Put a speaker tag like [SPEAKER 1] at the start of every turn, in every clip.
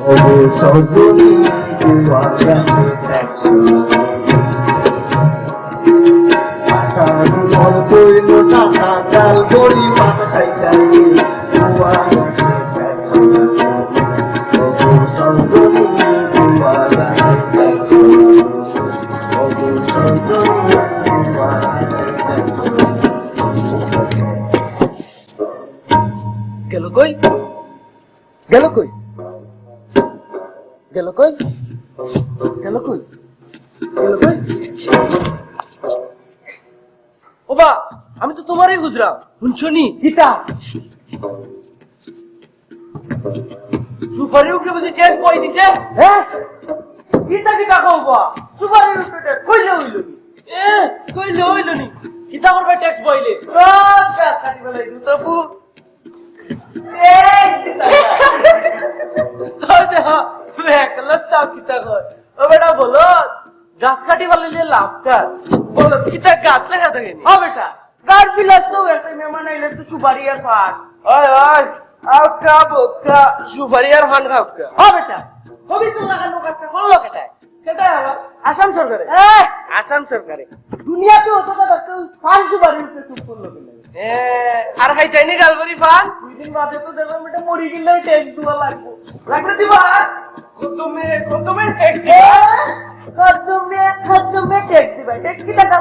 [SPEAKER 1] সজনী তোমার কাছে একশো টাকার মন কইল টাকা কাল গড়ি পাট খাইতাই তোমার কাছে একশো সজনী তোমার কাছে একশো সজনী তোমার কাছে একশো
[SPEAKER 2] গেল কই গেল কই গেল কই গেল কই গেল কই ওবা আমি তো তোমারই খুঁজলাম শুনছনি গীতা সুপারি উপরে বুঝি টেস্ট বই দিছে হ্যাঁ গীতা গীতা কওবা সুপারি উপরে কইলে হইল কইলে হইল নি গীতা করবে টেস্ট বইলে আচ্ছা সাটি বলাই দুতাপু এই গীতা হয়তো একলা সাও গীতা কর ও বেটা বলো গাছ কাটি বলে লাভ কার বলো গীতা গাছ লাগা থাকে ও বেটা গার বিলাস তো একটা মেহমান আইলে তো সুপারি আর পান ওই ওই আও কা বকা সুপারি আর পান খাও কা ও বেটা ভবিষ্যৎ লাগানো কাটতে বললো কেটা কেটা আসাম সরকারে আসাম সরকারে দুনিয়াতে অত কথা তো পান সুপারি উপরে চুপ করলো কেন আর হাইটাইনি গালবরি পান দুই দিন বাদে তো দেখো বেটা মরি গেলে ট্যাক্স দেওয়া লাগবে লাগলে দিবা কতমে ট্যাক্স দিবা কতমে ট্যাক্স দিবা ট্যাক্স কি টাকা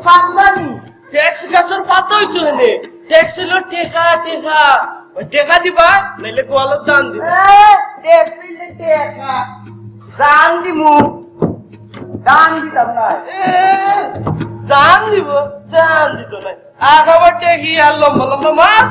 [SPEAKER 2] ফান্দানি ট্যাক্স গাছর পাতই তো নে ট্যাক্স হলো টেকা টেকা ওই টেকা দিবা নাইলে গোয়ালত দান দিবা ট্যাক্স হইলে টেকা দান দিমু দান দিতাম না দান দিব দান দিত না আগাবার টেকি আর লম্বা লম্বা মাছ